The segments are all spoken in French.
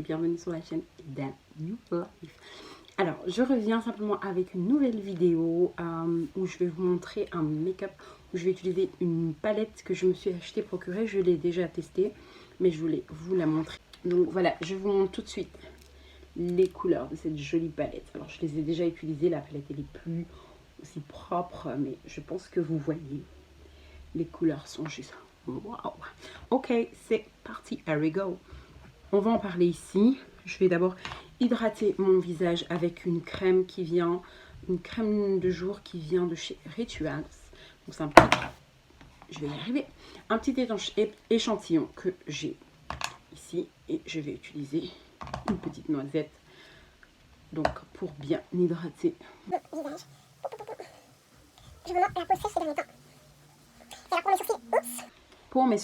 bienvenue sur la chaîne Dan New Life. Alors, je reviens simplement avec une nouvelle vidéo où je vais vous montrer un make-up, où je vais utiliser une palette que je me suis achetée procurée. Je l'ai déjà testée, mais je voulais vous la montrer. Donc voilà, je vous montre tout de suite les couleurs de cette jolie palette. Alors, je les ai déjà utilisées, la palette elle est plus aussi propre, mais je pense que vous voyez, les couleurs sont juste waouh. Ok, c'est parti, here we go. On va en parler ici. Je vais d'abord hydrater mon visage avec une crème une crème de jour qui vient de chez Rituals. Donc c'est un petit, je vais y arriver, un petit échantillon que j'ai ici et je vais utiliser une petite noisette. Donc pour bien hydrater mon visage. Je vous montre la peau sèche ces derniers temps. C'est alors pour mes sourcils, oups. Pour mes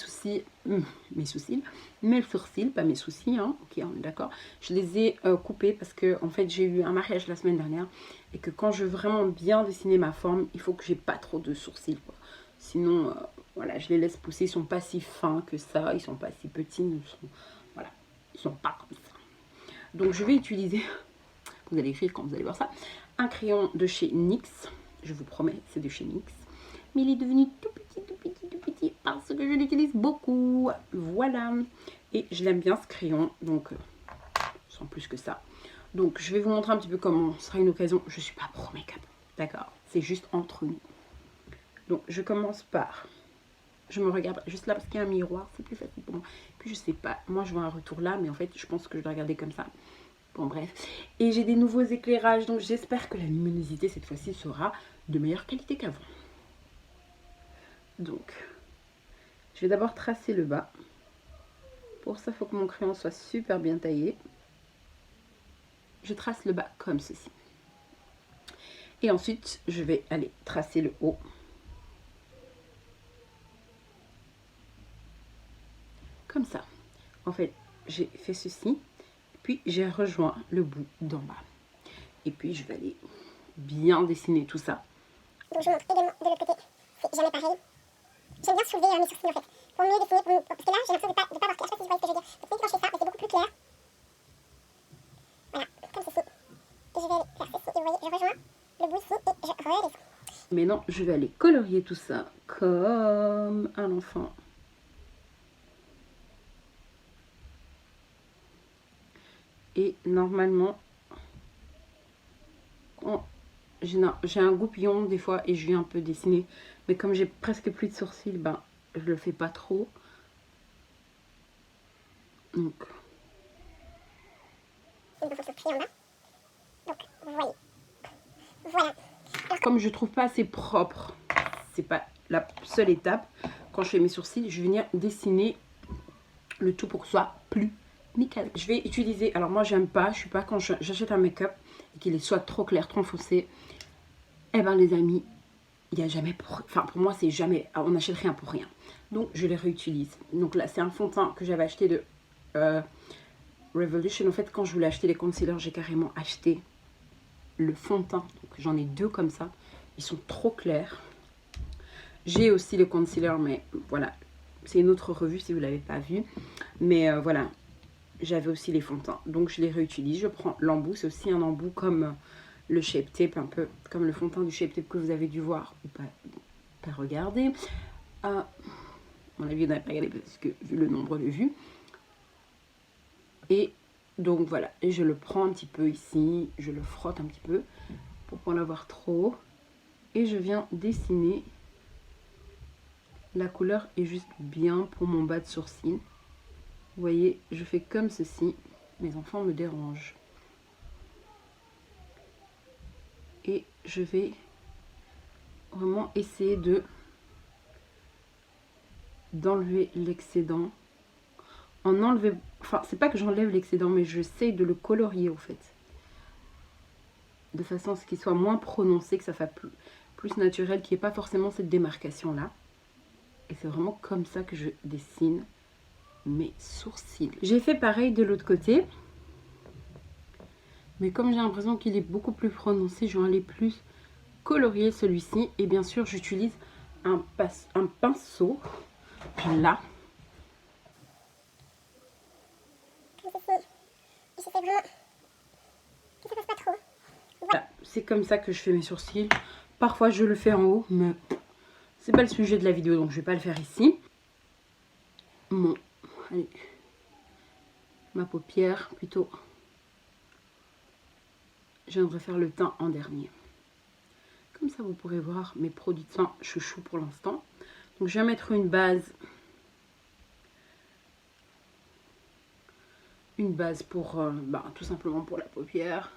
sourcils, pas mes soucis, hein. Ok, on est d'accord. Je les ai coupés parce que en fait j'ai eu un mariage la semaine dernière et que quand je veux vraiment bien dessiner ma forme, il faut que j'ai pas trop de sourcils, quoi. Sinon, voilà, je les laisse pousser. Ils sont pas si fins que ça, ils sont pas si petits, voilà, ils sont pas comme ça. Donc je vais utiliser, vous allez écrire quand vous allez voir ça, un crayon de chez NYX. Je vous promets, c'est de chez NYX. Mais il est devenu tout petit parce que je l'utilise beaucoup. Voilà. Et je l'aime bien ce crayon, donc sans plus que ça. Donc je vais vous montrer un petit peu comment ce sera une occasion. Je suis pas pro make-up, d'accord? C'est juste entre nous. Donc je commence par, je me regarde juste là parce qu'il y a un miroir, c'est plus facile pour moi. Puis je sais pas, moi je vois un retour là, mais en fait je pense que je dois regarder comme ça. Bon bref, et j'ai des nouveaux éclairages, donc j'espère que la luminosité cette fois-ci sera de meilleure qualité qu'avant. Donc, je vais d'abord tracer le bas. Pour ça, il faut que mon crayon soit super bien taillé. Je trace le bas comme ceci. Et ensuite, je vais aller tracer le haut. Comme ça. En fait, j'ai fait ceci. Puis, j'ai rejoint le bout d'en bas. Et puis, je vais aller bien dessiner tout ça. Donc, je vous montre également de l'autre côté. C'est jamais pareil. J'aime bien soulever mes sourcils en fait. Pour mieux dessiner, parce que là, j'ai l'impression de pas avoir clair. Je sais pas si vous voyez ce que je veux dire. Donc, quand je fais ça, c'est beaucoup plus clair. Voilà, comme ceci. Et je vais aller faire ceci. Et vous voyez, je rejoins le bout ici et je redescends. Maintenant, je vais aller colorier tout ça comme un enfant. Et normalement, j'ai un goupillon des fois et je viens un peu dessiner. Mais comme j'ai presque plus de sourcils, ben, je le fais pas trop. Donc. Il me faut ce crayon là. Donc, vous voyez. Voilà. Comme je trouve pas assez propre, c'est pas la seule étape. Quand je fais mes sourcils, je vais venir dessiner le tout pour que ce soit plus nickel. Je vais utiliser, alors moi j'aime pas, je suis pas quand j'achète un make-up et qu'il soit trop clair, trop foncé. Eh ben les amis, il n'y a jamais, enfin pour moi c'est jamais, on n'achète rien pour rien. Donc je les réutilise. Donc là c'est un fond de teint que j'avais acheté de Revolution. En fait quand je voulais acheter les concealers, j'ai carrément acheté le fond de teint. Donc j'en ai deux comme ça. Ils sont trop clairs. J'ai aussi le concealer, mais voilà. C'est une autre revue si vous ne l'avez pas vu. Mais voilà. J'avais aussi les fonds de teint. Donc je les réutilise. Je prends l'embout. C'est aussi un embout comme le Shape Tape. Un peu comme le fond de teint du Shape Tape que vous avez dû voir. Ou pas regarder. À mon avis, vous n'avez pas regardé parce que vu le nombre de vues. Et donc voilà. Et je le prends un petit peu ici. Je le frotte un petit peu pour pas en avoir trop. Et je viens dessiner. La couleur est juste bien pour mon bas de sourcil. Vous voyez, je fais comme ceci. Mes enfants me dérangent. Et je vais vraiment essayer d'enlever l'excédent. Enfin, c'est pas que j'enlève l'excédent, mais j'essaie de le colorier au fait. De façon à ce qu'il soit moins prononcé, que ça fasse plus naturel, qu'il n'y ait pas forcément cette démarcation là. Et c'est vraiment comme ça que je dessine mes sourcils. J'ai fait pareil de l'autre côté. Mais comme j'ai l'impression qu'il est beaucoup plus prononcé, je vais aller plus colorier celui-ci. Et bien sûr, j'utilise un pinceau plat. Comme ceci. vraiment que ça fasse pas trop. Voilà, c'est comme ça que je fais mes sourcils. Parfois je le fais en haut, mais c'est pas le sujet de la vidéo, donc je vais pas le faire ici. Bon, allez, ma paupière plutôt. Je viendrai faire le teint en dernier. Comme ça vous pourrez voir mes produits de teint chouchou pour l'instant. Donc je vais mettre une base. Une base pour tout simplement pour la paupière.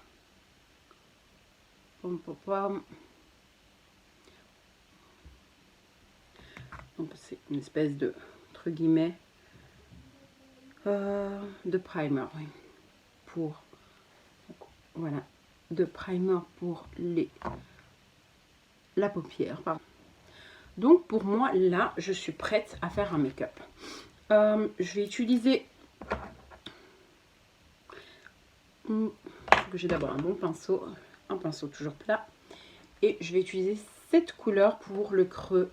Pom, pom, pom. Donc c'est une espèce de, entre guillemets, de primer, oui. Pour, voilà, de primer pour la paupière. Pardon. Donc pour moi, là, je suis prête à faire un make-up. Je vais utiliser... J'ai d'abord un bon pinceau, un pinceau toujours plat. Et je vais utiliser cette couleur pour le creux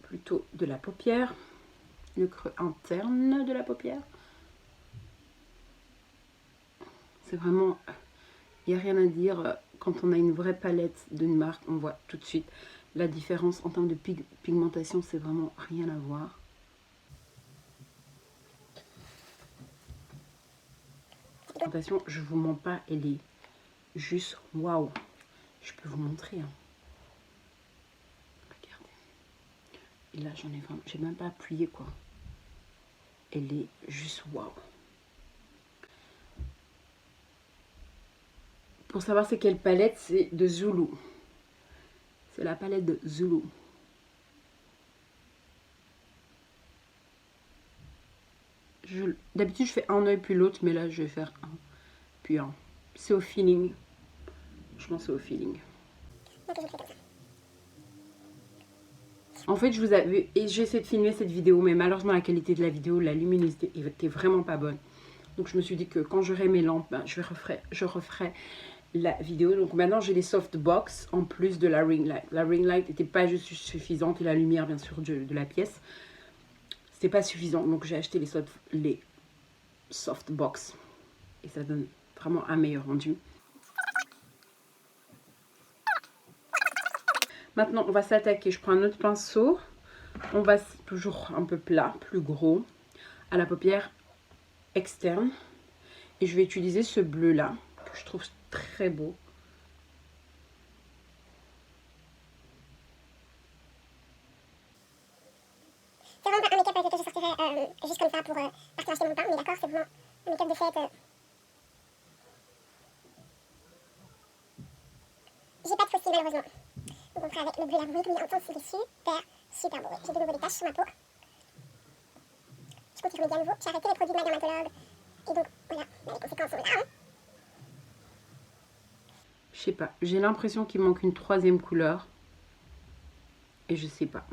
plutôt de la paupière. Le creux interne de la paupière. C'est vraiment... Il n'y a rien à dire. Quand on a une vraie palette d'une marque, on voit tout de suite la différence en termes de pigmentation. C'est vraiment rien à voir. La pigmentation, je vous mens pas, elle est juste waouh. Je peux vous montrer. Hein. Regardez. Et là, j'en ai vraiment... J'ai même pas appuyé, quoi. Elle est juste waouh. Pour savoir c'est quelle palette, c'est de Zulu. C'est la palette de Zulu. D'habitude, je fais un œil puis l'autre, mais là, je vais faire un puis un. C'est au feeling. Franchement, c'est au feeling. En fait, j'ai essayé de filmer cette vidéo, mais malheureusement, la qualité de la vidéo, la luminosité était vraiment pas bonne. Donc, je me suis dit que quand j'aurai mes lampes, ben, je referai la vidéo. Donc, maintenant, j'ai les softbox en plus de la ring light. La ring light n'était pas juste suffisante et la lumière, bien sûr, de la pièce. C'était pas suffisant. Donc, j'ai acheté les softbox. Et ça donne vraiment un meilleur rendu. Maintenant, on va s'attaquer. Je prends un autre pinceau. On va toujours un peu plat, plus gros, à la paupière externe. Et je vais utiliser ce bleu-là, que je trouve très beau. C'est vraiment pas un make-up avec lequel je sortirais juste comme ça pour partir acheter mon pain. Mais d'accord, c'est vraiment un make-up de fête. J'ai pas de faux cils malheureusement. Donc on fera avec le bleu là, oui, intense, il est super beau. J'ai de nouveau des taches sur ma peau. Je compte y remédier à nouveau. J'ai arrêté les produits de ma dermatologue. Et donc voilà, les conséquences sont là. Hein. Je sais pas, j'ai l'impression qu'il manque une troisième couleur. Et je sais pas.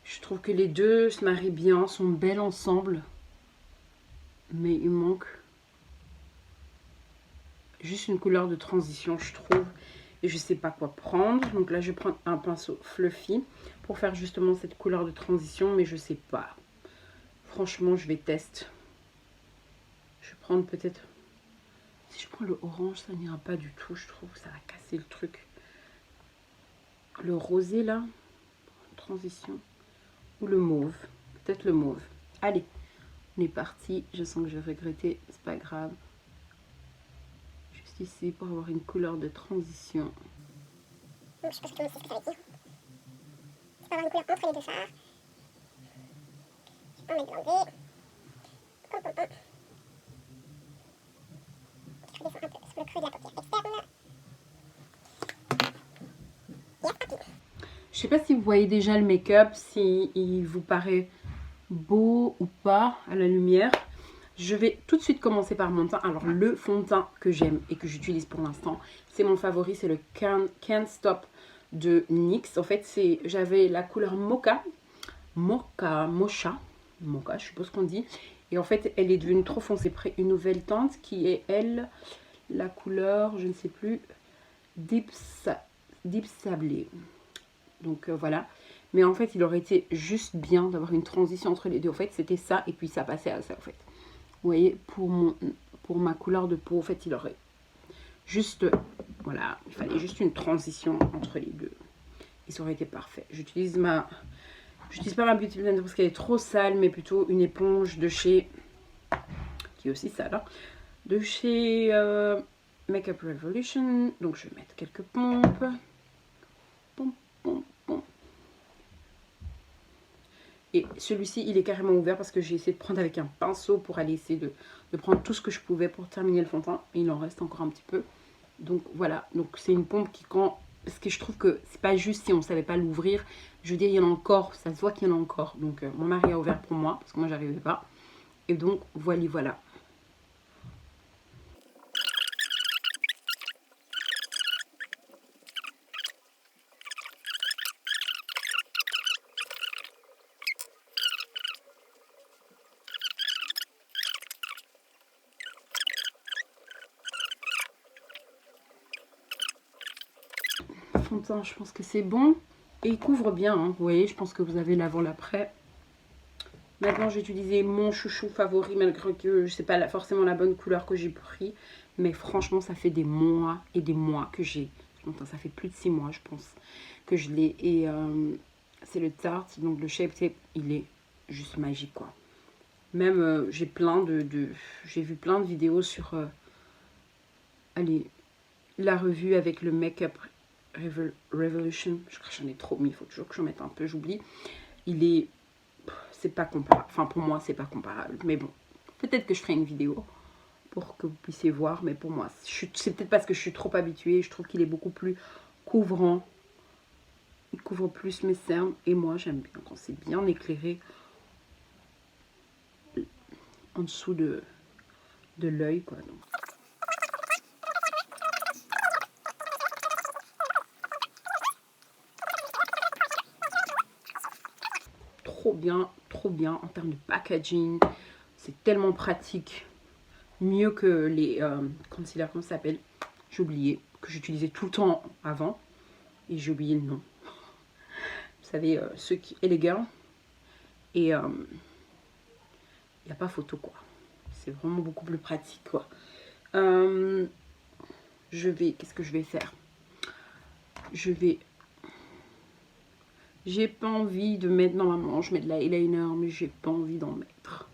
Je trouve que les deux se marient bien, sont belles ensemble. Mais il manque juste une couleur de transition, je trouve. Et je sais pas quoi prendre. Donc là, je vais prendre un pinceau fluffy pour faire justement cette couleur de transition. Mais je sais pas. Franchement, je vais tester. Je vais prendre peut-être... Si je prends le orange, ça n'ira pas du tout. Je trouve que ça va casser le truc. Le rosé là, transition. Ou le mauve. Peut-être le mauve. Allez, on est parti. Je sens que je vais regretter. C'est pas grave. Juste ici pour avoir une couleur de transition. Donc je pense que tout le monde sait ce que ça veut dire. C'est pas avoir une couleur entre les deux fards. Je vais en mettre de l'enlever. Pom pom pom. Je redescends un peu sur le creux de la paupière externe. Je sais pas si vous voyez déjà le make-up, si il vous paraît beau ou pas à la lumière. Je vais tout de suite commencer par mon teint. Alors le fond de teint que j'aime et que j'utilise pour l'instant, c'est mon favori, c'est le Can't Stop de NYX. En fait, j'avais la couleur Mocha, je suppose qu'on dit. Et en fait, elle est devenue trop foncée. Après une nouvelle teinte qui est, elle, la couleur, je ne sais plus, Deep Sablé. Donc voilà. Mais en fait, il aurait été juste bien d'avoir une transition entre les deux. En fait, c'était ça et puis ça passait à ça, en fait. Vous voyez, pour ma couleur de peau. En fait, il aurait juste, voilà, il fallait juste une transition entre les deux. Et ça aurait été parfait. J'utilise pas ma Beauty Blender parce qu'elle est trop sale, mais plutôt une éponge de chez, qui est aussi sale, hein, de chez Makeup Revolution. Donc je vais mettre quelques pompes. Et celui-ci, il est carrément ouvert parce que j'ai essayé de prendre avec un pinceau pour aller essayer de prendre tout ce que je pouvais pour terminer le fond de teint. Et il en reste encore un petit peu. Donc voilà, donc c'est une pompe qui parce que je trouve que c'est pas juste si on savait pas l'ouvrir. Je veux dire, il y en a encore, ça se voit qu'il y en a encore. Donc mon mari a ouvert pour moi parce que moi j'arrivais pas. Et donc voilà. Fond de teint, je pense que c'est bon. Et il couvre bien, hein. Vous voyez, je pense que vous avez l'avant, l'après. Maintenant, j'ai utilisé mon chouchou favori, malgré que je sais pas forcément la bonne couleur que j'ai pris. Mais franchement, ça fait des mois et des mois que j'ai. Ça fait plus de 6 mois, je pense, que je l'ai. Et c'est le Tarte, donc le Shape Tape, il est juste magique, quoi. Même, j'ai vu plein de vidéos sur... allez, la revue avec le Makeup Revolution. Je crois que j'en ai trop mis, il faut toujours que j'en mette un peu, j'oublie. C'est pas comparable. Enfin, pour moi, c'est pas comparable. Mais bon, peut-être que je ferai une vidéo pour que vous puissiez voir. Mais pour moi, c'est peut-être parce que je suis trop habituée. Je trouve qu'il est beaucoup plus couvrant. Il couvre plus mes cernes. Et moi, j'aime bien quand c'est bien éclairé en dessous de l'œil, quoi. Donc. Trop bien en termes de packaging. C'est tellement pratique. Mieux que les concealers, comment ça s'appelle? J'ai oublié, que j'utilisais tout le temps avant. Et j'ai oublié le nom. Vous savez, ceux qui... Elegant. Et il n'y a pas photo, quoi. C'est vraiment beaucoup plus pratique, quoi. Qu'est-ce que je vais faire? J'ai pas envie de mettre, normalement je mets de l'eyeliner, mais j'ai pas envie d'en mettre.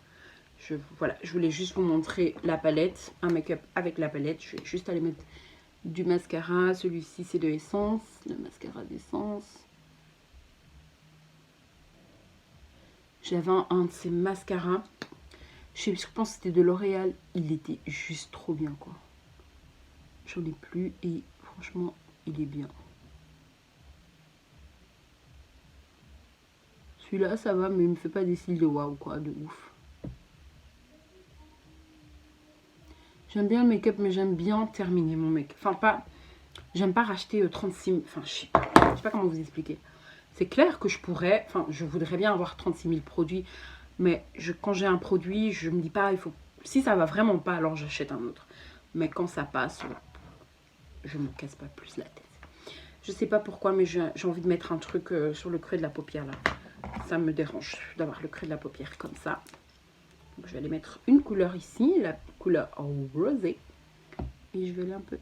Voilà, je voulais juste vous montrer la palette, un make-up avec la palette. Je vais juste aller mettre du mascara. Celui-ci c'est de Essence, le mascara d'Essence. J'avais un de ces mascaras, je pense que c'était de L'Oréal, il était juste trop bien, quoi. J'en ai plus et franchement il est bien. Celui-là, ça va, mais il me fait pas des cils de waouh, quoi, de ouf. J'aime bien le make-up, mais j'aime bien terminer mon make-up. Enfin, pas... J'aime pas racheter 36 000... Enfin, je sais pas comment vous expliquer. C'est clair que je pourrais... Enfin, je voudrais bien avoir 36 000 produits. Mais quand j'ai un produit, je me dis pas, il faut... Si ça va vraiment pas, alors j'achète un autre. Mais quand ça passe, je me casse pas plus la tête. Je sais pas pourquoi, mais j'ai envie de mettre un truc sur le creux de la paupière, là. Ça me dérange d'avoir le creux de la paupière comme ça. Donc, je vais aller mettre une couleur ici, la couleur rosée. Et je vais aller un peu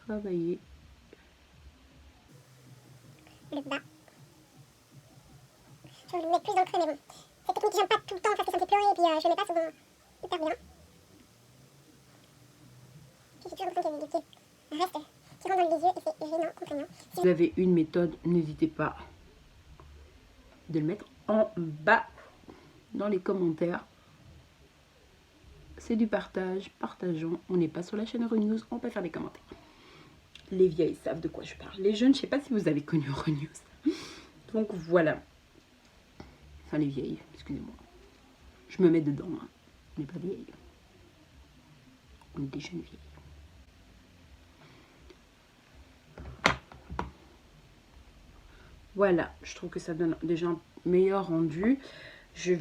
travailler. Le bas. Je vais le mettre plus dans le creux, mais bon. Cette technique, j'aime pas tout le temps parce que ça me fait pleurer et puis je le mets pas souvent hyper bien. J'ai toujours l'impression qu'il y a des restes qui rentrent dans les yeux et c'est gênant, contraignant. Si vous avez une méthode, n'hésitez pas de le mettre en bas dans les commentaires. C'est du partage, partageons. On n'est pas sur la chaîne Euronews, on peut faire des commentaires. Les vieilles savent de quoi je parle. Les jeunes, je ne sais pas si vous avez connu Euronews. Donc voilà. Enfin les vieilles, excusez-moi. Je me mets dedans, hein. On n'est pas vieilles. On est des jeunes vieilles. Voilà, je trouve que ça donne déjà un meilleur rendu. Je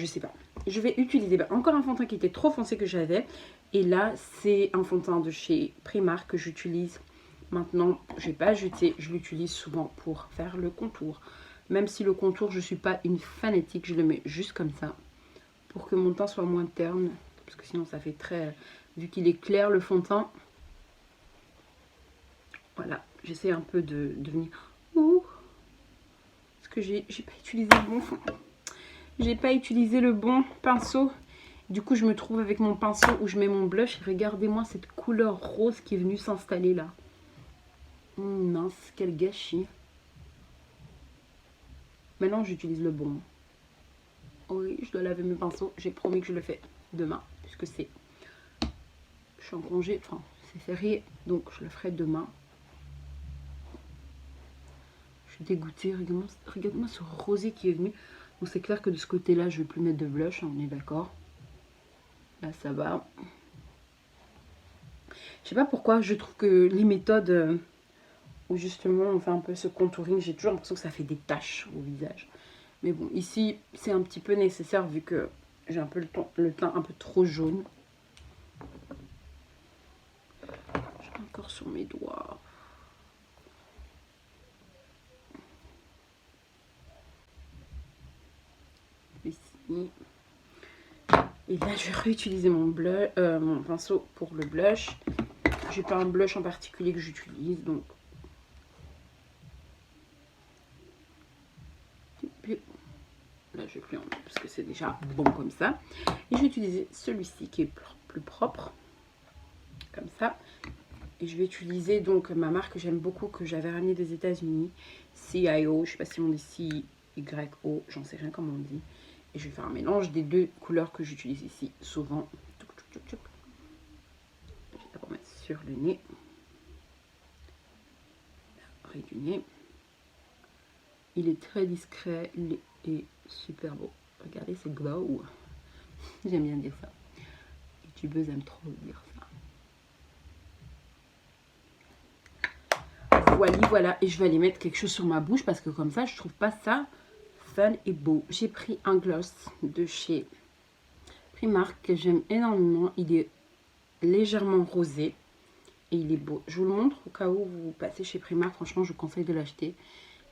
sais pas. Je vais utiliser encore un fond de teint qui était trop foncé que j'avais. Et là, c'est un fond de teint de chez Primark que j'utilise maintenant. Je vais pas jeter, je l'utilise souvent pour faire le contour. Même si le contour, je suis pas une fanatique, je le mets juste comme ça. Pour que mon teint soit moins terne. Parce que sinon, ça fait très, vu qu'il est clair le fond de teint. Voilà, j'essaie un peu de venir... Ouh, parce que j'ai pas utilisé le bon fond. J'ai pas utilisé le bon pinceau. Du coup, je me trouve avec mon pinceau où je mets mon blush. Regardez-moi cette couleur rose qui est venue s'installer là. Mince, quel gâchis. Maintenant, j'utilise le bon. Oui, je dois laver mes pinceaux. J'ai promis que je le fais demain, puisque c'est... Je suis en congé, enfin, c'est férié, donc je le ferai demain. Je suis dégoûtée. Regarde-moi ce rosé qui est venu. Donc c'est clair que de ce côté-là, je ne vais plus mettre de blush, on est d'accord. Là, ça va. Je sais pas pourquoi, je trouve que les méthodes où justement on fait un peu ce contouring, j'ai toujours l'impression que ça fait des taches au visage. Mais bon, ici, c'est un petit peu nécessaire vu que j'ai un peu le teint un peu trop jaune. J'ai encore sur mes doigts. Ici. Et là, je vais réutiliser mon pinceau pour le blush. J'ai pas un blush en particulier que j'utilise, donc... Là, je vais plus en mettre parce que c'est déjà bon comme ça. Et je vais utiliser celui-ci qui est plus propre. Comme ça. Et je vais utiliser donc ma marque que j'aime beaucoup, que j'avais ramenée des États-Unis. CIO, je sais pas si on dit CYO, j'en sais rien comment on dit. Et je vais faire un mélange des deux couleurs que j'utilise ici souvent. Je vais d'abord mettre sur le nez. L'arrêt du nez. Il est très discret, il est super beau. Regardez, c'est glow. J'aime bien dire ça. Les youtubeuses aiment trop dire ça. Voilà. Et je vais aller mettre quelque chose sur ma bouche parce que comme ça, je trouve pas ça fun et beau. J'ai pris un gloss de chez Primark que j'aime énormément. Il est légèrement rosé et il est beau. Je vous le montre au cas où vous passez chez Primark. Franchement, je vous conseille de l'acheter.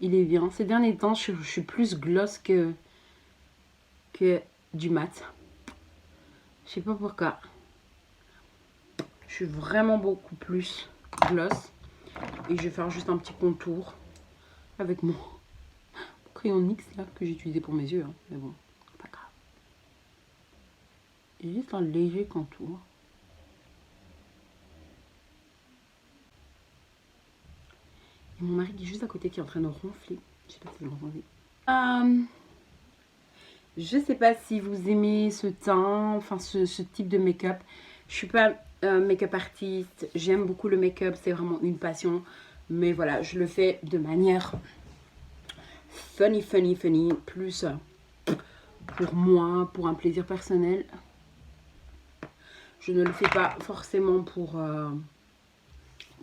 Il est bien. Ces derniers temps, je suis plus gloss que du mat. Je sais pas pourquoi. Je suis vraiment beaucoup plus gloss. Et je vais faire juste un petit contour avec mon crayon NYX là que j'ai utilisé pour mes yeux. Hein. Mais bon, pas grave. Et juste un léger contour. Et mon mari qui est juste à côté qui est en train de ronfler. Je sais pas si vous l'entendez. Je sais pas si vous aimez ce teint, enfin ce type de make-up. Je suis pas make-up artiste, j'aime beaucoup le make-up, c'est vraiment une passion. Mais voilà, je le fais de manière funny, plus pour moi, pour un plaisir personnel. Je ne le fais pas forcément pour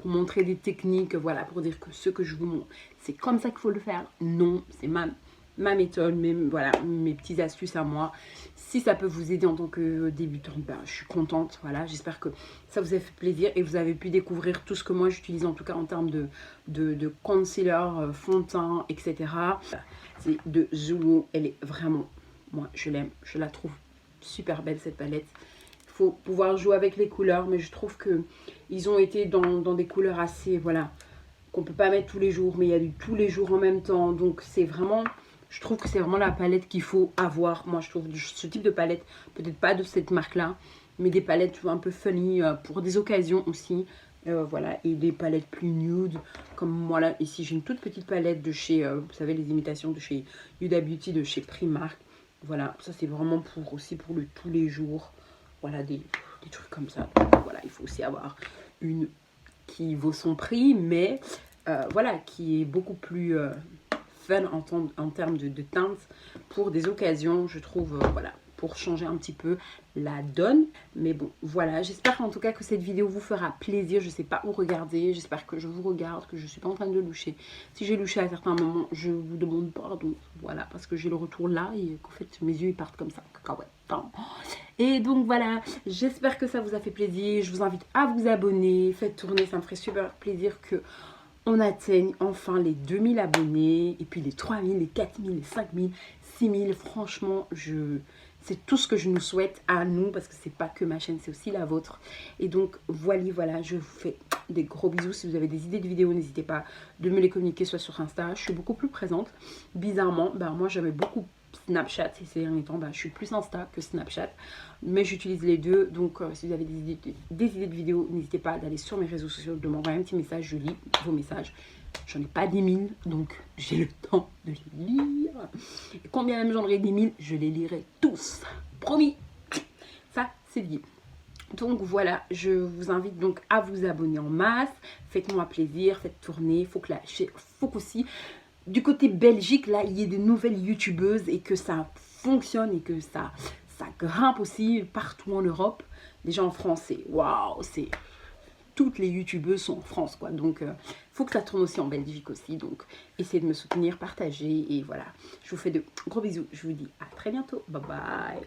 montrer des techniques, voilà, pour dire que ce que je vous montre, c'est comme ça qu'il faut le faire. Non, c'est ma méthode, voilà, mes petites astuces à moi. Si ça peut vous aider en tant que débutante, ben, je suis contente. Voilà, j'espère que ça vous a fait plaisir et vous avez pu découvrir tout ce que moi j'utilise en tout cas en termes de concealer, fond de teint, etc. C'est de Zulu. Elle est vraiment, moi je l'aime, je la trouve super belle cette palette. Il faut pouvoir jouer avec les couleurs, mais je trouve que ils ont été dans des couleurs assez, voilà, qu'on peut pas mettre tous les jours, mais il y a du tous les jours en même temps. Donc c'est vraiment... Je trouve que c'est vraiment la palette qu'il faut avoir. Moi, je trouve ce type de palette, peut-être pas de cette marque-là, mais des palettes un peu funny pour des occasions aussi. Voilà, et des palettes plus nude. Comme moi, là, ici, j'ai une toute petite palette de chez, vous savez, les imitations de chez Huda Beauty, de chez Primark. Voilà, ça, c'est vraiment aussi pour le tous les jours. Voilà, des trucs comme ça. Donc, voilà, il faut aussi avoir une qui vaut son prix, mais voilà, qui est beaucoup plus... fun en termes de teinte pour des occasions, je trouve, voilà, pour changer un petit peu la donne. Mais bon, voilà, j'espère en tout cas que cette vidéo vous fera plaisir. Je sais pas où regarder, j'espère que je vous regarde, que je suis pas en train de loucher. Si j'ai louché à certains moments, je vous demande pardon, voilà, parce que j'ai le retour là et qu'en fait mes yeux ils partent comme ça, cacahuète. Et donc voilà, j'espère que ça vous a fait plaisir. Je vous invite à vous abonner, faites tourner, ça me ferait super plaisir que on atteigne enfin les 2000 abonnés, et puis les 3000, les 4000, les 5000. 6000, franchement, c'est tout ce que je nous souhaite à nous, parce que c'est pas que ma chaîne, c'est aussi la vôtre. Et donc voilà, je vous fais des gros bisous. Si vous avez des idées de vidéos, n'hésitez pas de me les communiquer, soit sur Insta. Je suis beaucoup plus présente. Bizarrement, moi j'avais beaucoup Snapchat et ces derniers temps, je suis plus Insta que Snapchat, mais j'utilise les deux. Donc si vous avez des idées de vidéos, n'hésitez pas d'aller sur mes réseaux sociaux, de m'envoyer un petit message. Je lis vos messages. J'en ai pas 10 000, donc j'ai le temps de les lire. Et combien même j'en aurai 10 000, je les lirai tous. Promis. Ça, c'est dit. Donc voilà, je vous invite donc à vous abonner en masse. Faites-moi plaisir, faites tourner. Faut qu'aussi, du côté Belgique, là, il y ait des nouvelles youtubeuses et que ça fonctionne et que ça grimpe aussi partout en Europe. Déjà en France, waouh, toutes les youtubeuses sont en France, quoi. Donc, faut que ça tourne aussi en Belgique aussi. Donc, essayez de me soutenir, partager. Et voilà, je vous fais de gros bisous. Je vous dis à très bientôt. Bye bye.